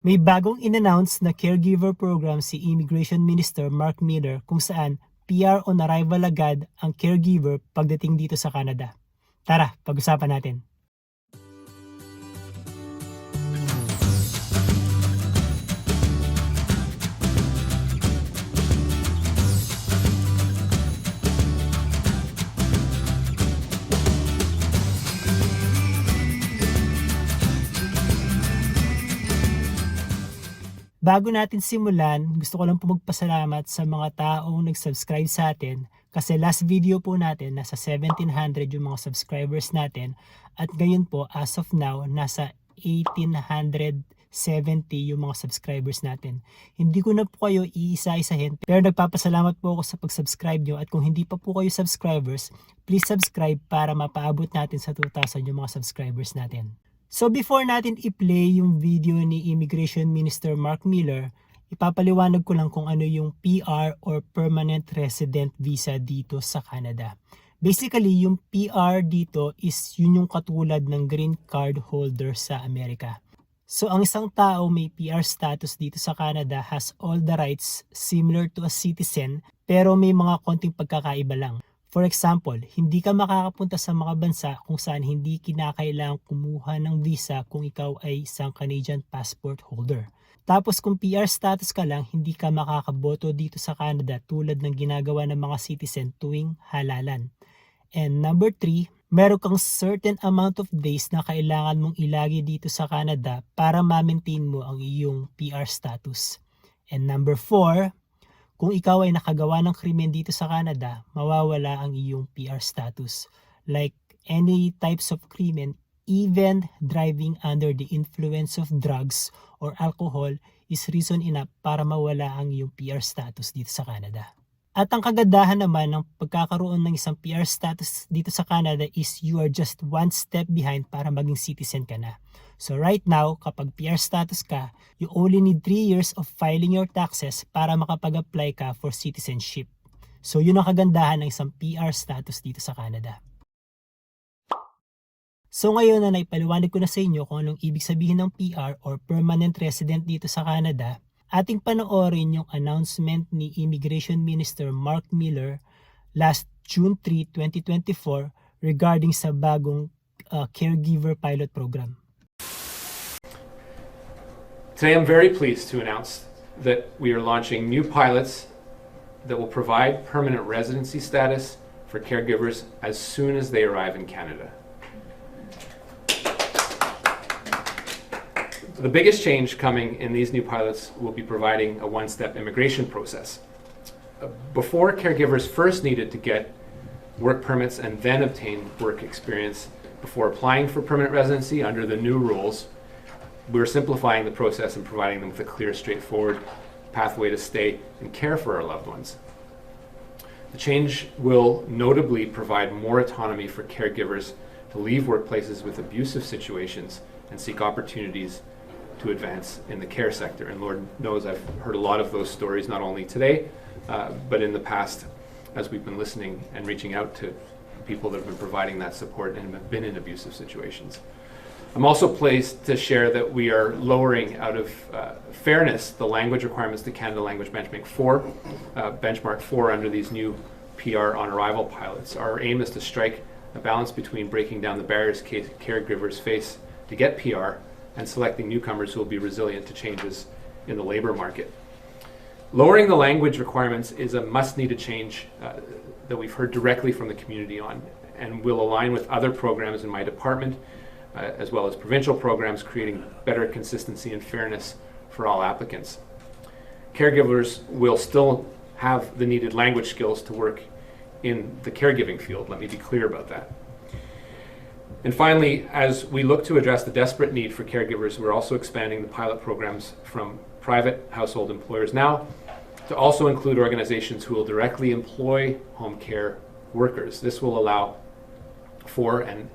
May bagong in-announce na caregiver program si Immigration Minister Mark Miller kung saan PR on arrival agad ang caregiver pagdating dito sa Canada. Tara, pag-usapan natin. Bago natin simulan, gusto ko lang po magpasalamat sa mga taong nag-subscribe sa atin kasi last video po natin nasa 1,700 yung mga subscribers natin at ngayon po as of now nasa 1,870 yung mga subscribers natin. Hindi ko na po kayo iisa-isahin pero nagpapasalamat po ako sa pag-subscribe nyo at kung hindi pa po kayo subscribers, please subscribe para mapaabot natin sa 2,000 yung mga subscribers natin. So before natin i-play yung video ni Immigration Minister Mark Miller, ipapaliwanag ko lang kung ano yung PR or Permanent Resident Visa dito sa Canada. Basically, yung PR dito is yun yung katulad ng green card holder sa Amerika. So ang isang tao may PR status dito sa Canada has all the rights similar to a citizen pero may mga konting pagkakaiba lang. For example, hindi ka makakapunta sa mga bansa kung saan hindi kinakailangang kumuha ng visa kung ikaw ay isang Canadian passport holder. Tapos kung PR status ka lang, hindi ka makakaboto dito sa Canada tulad ng ginagawa ng mga citizen tuwing halalan. And number 3, meron kang certain amount of days na kailangan mong ilagi dito sa Canada para ma-maintain mo ang iyong PR status. And number 4, kung ikaw ay nakagawa ng krimen dito sa Canada, mawawala ang iyong PR status. Like any types of krimen, even driving under the influence of drugs or alcohol is reason enough para mawala ang iyong PR status dito sa Canada. At ang kagandahan naman ng pagkakaroon ng isang PR status dito sa Canada is you are just one step behind para maging citizen ka na. So right now, kapag PR status ka, you only need 3 years of filing your taxes para makapag-apply ka for citizenship. So yun ang kagandahan ng isang PR status dito sa Canada. So ngayon na naipaliwanag ko na sa inyo kung anong ibig sabihin ng PR or Permanent Resident dito sa Canada, ating panoorin yung announcement ni Immigration Minister Mark Miller last June 3, 2024 regarding sa bagong caregiver pilot program. Today I'm very pleased to announce that we are launching new pilots that will provide permanent residency status for caregivers as soon as they arrive in Canada. The biggest change coming in these new pilots will be providing a one-step immigration process. Before, caregivers first needed to get work permits and then obtain work experience before applying for permanent residency. Under the new rules, we're simplifying the process and providing them with a clear, straightforward pathway to stay and care for our loved ones. The change will notably provide more autonomy for caregivers to leave workplaces with abusive situations and seek opportunities to advance in the care sector. And Lord knows I've heard a lot of those stories, not only today, but in the past as we've been listening and reaching out to people that have been providing that support and have been in abusive situations. I'm also pleased to share that we are lowering out of fairness the language requirements to Canada Language Benchmark 4 under these new PR on arrival pilots. Our aim is to strike a balance between breaking down the barriers caregivers face to get PR and selecting newcomers who will be resilient to changes in the labor market. Lowering the language requirements is a must-needed change that we've heard directly from the community on and will align with other programs in my department as well as provincial programs, creating better consistency and fairness for all applicants. Caregivers will still have the needed language skills to work in the caregiving field. Let me be clear about that. And finally, as we look to address the desperate need for caregivers, we're also expanding the pilot programs from private household employers now to also include organizations who will directly employ home care workers. This will allow for and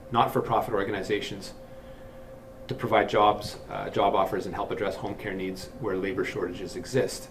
not-for-profit organizations to provide job offers and help address home care needs where labor shortages exist.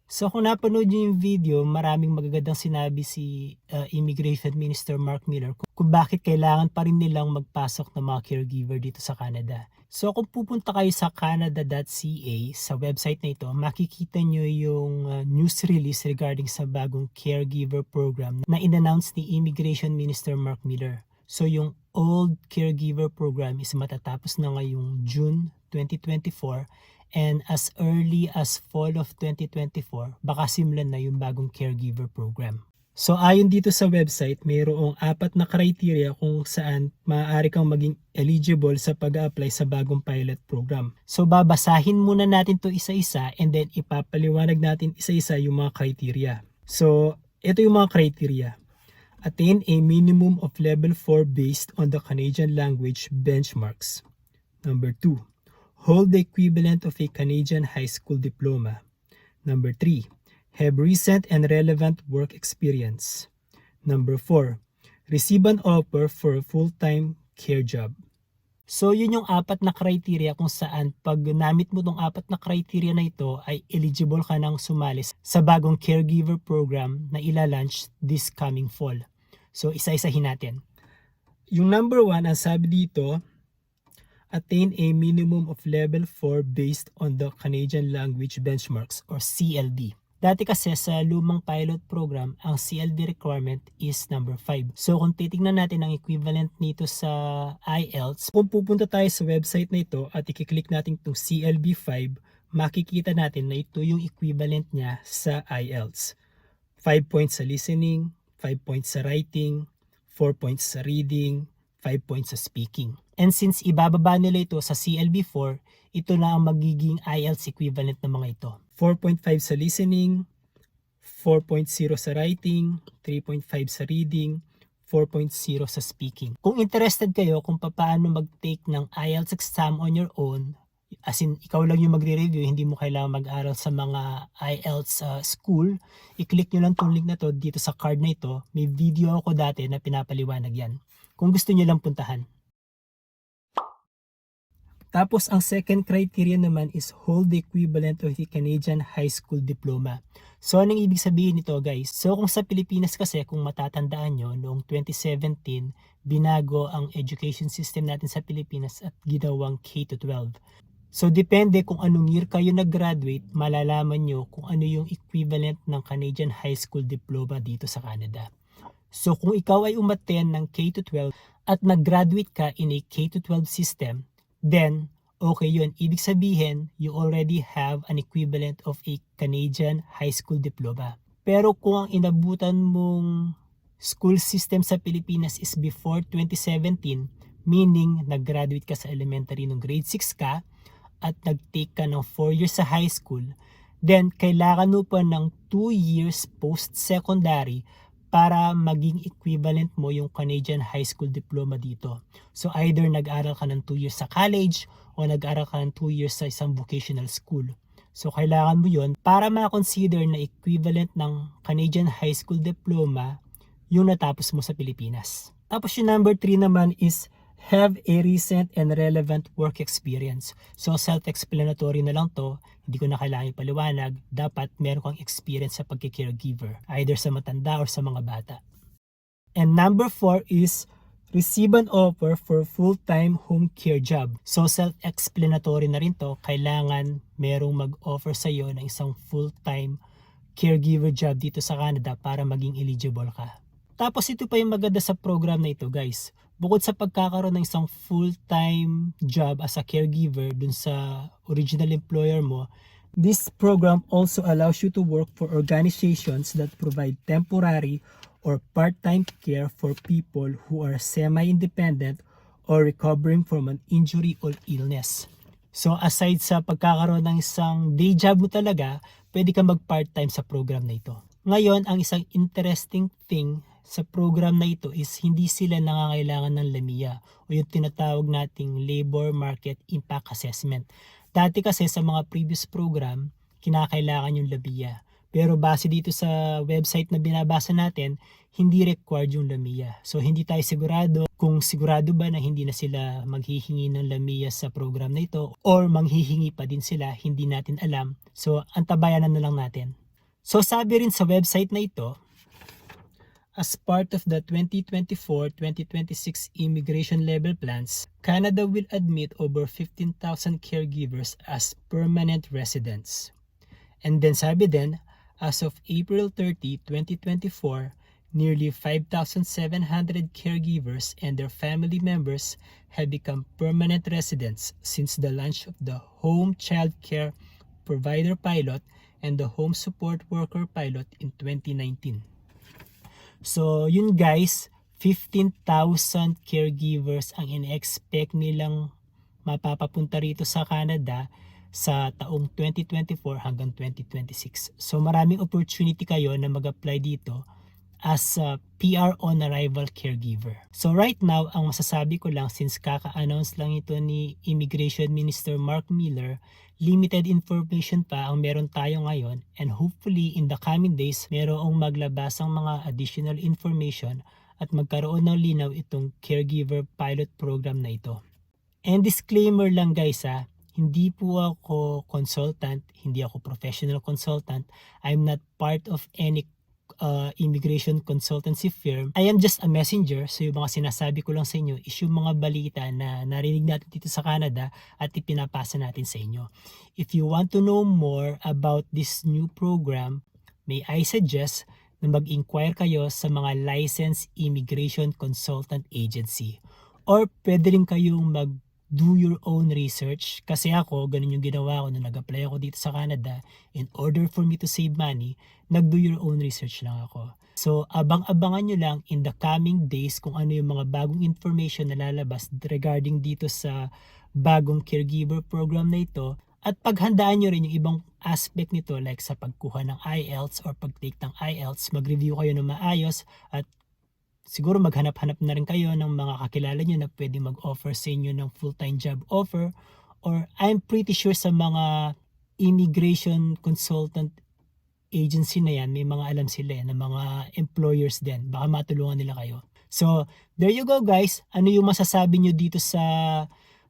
So kung napanood nyo yung video, maraming magagandang sinabi si Immigration Minister Mark Miller kung bakit kailangan pa rin nilang magpasok ng mga caregiver dito sa Canada. So kung pupunta kayo sa canada.ca sa website na ito, makikita nyo yung news release regarding sa bagong caregiver program na in-announce ni Immigration Minister Mark Miller. So yung old caregiver program is matatapos na ngayong June 2024 and as early as fall of 2024, baka simulan na yung bagong caregiver program. So ayon dito sa website, mayroong 4 na criteria kung saan maaari kang maging eligible sa pag-apply sa bagong pilot program. So babasahin muna natin to isa-isa and then ipapaliwanag natin isa-isa yung mga criteria. So ito yung mga criteria. Attain a minimum of level 4 based on the Canadian language benchmarks. Number 2. Hold the equivalent of a Canadian high school diploma. Number 3. Have recent and relevant work experience. Number 4. Receive an offer for a full-time care job. So yun yung 4 na criteria kung saan pag namit mo tong 4 na criteria na ito ay eligible ka nang sumali sa bagong caregiver program na ila-launch this coming fall. So isa-isahin natin. Yung number 1, ang sabi dito, attain a minimum of level 4 based on the Canadian Language Benchmarks or CLB. Dati kasi sa lumang pilot program, ang CLB requirement is number 5. So kung titignan natin ang equivalent nito sa IELTS, kung pupunta tayo sa website na ito at i-click natin itong CLB 5, makikita natin na ito yung equivalent niya sa IELTS. 5 points sa listening, 5 points sa writing, 4 points sa reading, 5 points sa speaking. And since ibababa nila ito sa CLB 4, ito na ang magiging IELTS equivalent ng mga ito. 4.5 sa listening, 4.0 sa writing, 3.5 sa reading, 4.0 sa speaking. Kung interested kayo kung paano mag-take ng IELTS exam on your own, as in ikaw lang yung magre-review, hindi mo kailangan mag-aral sa mga IELTS school, i-click nyo lang itong link na to dito sa card na ito. May video ako dati na pinapaliwanag yan. Kung gusto nyo lang puntahan. Tapos ang second criteria naman is hold the equivalent of the Canadian high school diploma. So anong ibig sabihin nito guys? So kung sa Pilipinas kasi, kung matatandaan nyo, noong 2017, binago ang education system natin sa Pilipinas at ginawang K-12. So depende kung anong year kayo nag-graduate, malalaman nyo kung ano yung equivalent ng Canadian high school diploma dito sa Canada. So kung ikaw ay umattend ng K-12 at nag-graduate ka in a K-12 system, then okay yun. Ibig sabihin, you already have an equivalent of a Canadian high school diploma. Pero kung ang inabutan mong school system sa Pilipinas is before 2017, meaning nag-graduate ka sa elementary nung grade 6 ka at nag-take ka ng 4 years sa high school, then kailangan mo pa ng 2 years post-secondary para maging equivalent mo yung Canadian high school diploma dito. So either nag-aral ka ng 2 years sa college o nag-aral ka ng 2 years sa isang vocational school. So kailangan mo yun para ma-consider na equivalent ng Canadian high school diploma yung natapos mo sa Pilipinas. Tapos yung number 3 naman is have a recent and relevant work experience. So self-explanatory na lang to, hindi ko na kailangan ipaliwanag, dapat meron kang experience sa pagki-caregiver, either sa matanda or sa mga bata. And number 4 is receive an offer for full-time home care job. So self-explanatory na rin to, kailangan merong mag-offer sa iyo ng isang full-time caregiver job dito sa Canada para maging eligible ka. Tapos ito pa yung maganda sa program na ito guys. Bukod sa pagkakaroon ng isang full-time job as a caregiver dun sa original employer mo, this program also allows you to work for organizations that provide temporary or part-time care for people who are semi-independent or recovering from an injury or illness. So aside sa pagkakaroon ng isang day job mo talaga, pwede ka mag-part-time sa program na ito. Ngayon, ang isang interesting thing sa program na ito is hindi sila nangangailangan ng LAMIA o yung tinatawag nating Labor Market Impact Assessment. Dati kasi sa mga previous program, kinakailangan yung LAMIA. Pero base dito sa website na binabasa natin, hindi required yung LAMIA. So hindi tayo sigurado kung sigurado ba na hindi na sila maghihingi ng LAMIA sa program na ito or manghihingi pa din sila, hindi natin alam. So antabayanan na lang natin. So sabi rin sa website na ito, As part of the 2024-2026 immigration level plans, Canada will admit over 15,000 caregivers as permanent residents. And then sabi din, as of April 30, 2024, nearly 5,700 caregivers and their family members have become permanent residents since the launch of the Home Child Care Provider Pilot and the Home Support Worker Pilot in 2019. So yun guys, 15,000 caregivers ang in-expect nilang mapapapunta rito sa Canada sa taong 2024 hanggang 2026. So maraming opportunity kayo na mag-apply dito as a PR on arrival caregiver. So right now, ang masasabi ko lang since kaka-announce lang ito ni Immigration Minister Mark Miller, limited information pa ang meron tayo ngayon and hopefully in the coming days merong maglabas ang mga additional information at magkaroon ng linaw itong caregiver pilot program na ito. And disclaimer lang guys hindi po ako consultant, hindi ako professional consultant. I'm not part of any immigration consultancy firm. I am just a messenger. So yung mga sinasabi ko lang sa inyo is yung mga balita na narinig natin dito sa Canada at ipinapasa natin sa inyo. If you want to know more about this new program, may I suggest na mag-inquire kayo sa mga licensed immigration consultant agency. Or pwede rin kayong do your own research. Kasi ako, ganun yung ginawa ko nung nag-apply ako dito sa Canada. In order for me to save money, nag-do your own research lang ako. So, abang-abangan nyo lang in the coming days kung ano yung mga bagong information na lalabas regarding dito sa bagong caregiver program na ito. At paghandaan nyo rin yung ibang aspect nito like sa pagkuha ng IELTS or pag-take ng IELTS, mag-review kayo ng maayos at siguro maghanap-hanap na rin kayo ng mga kakilala nyo na pwedeng mag-offer sa inyo ng full-time job offer, or I'm pretty sure sa mga immigration consultant agency na yan, may mga alam sila na mga employers din. Baka matulungan nila kayo. So, there you go guys. Ano yung masasabi nyo dito sa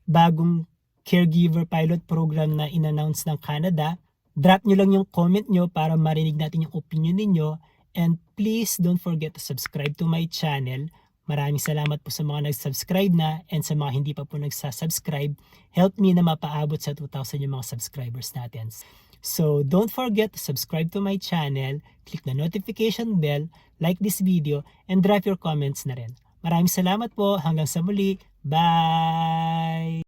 bagong caregiver pilot program na in-announce ng Canada? Drop nyo lang yung comment nyo para marinig natin yung opinion ninyo. And please don't forget to subscribe to my channel. Maraming salamat po sa mga nag-subscribe na and sa mga hindi pa po nagsasubscribe. Help me na mapaabot sa 2,000 yung mga subscribers natin. So don't forget to subscribe to my channel, click the notification bell, like this video, and drop your comments na rin. Maraming salamat po. Hanggang sa muli. Bye!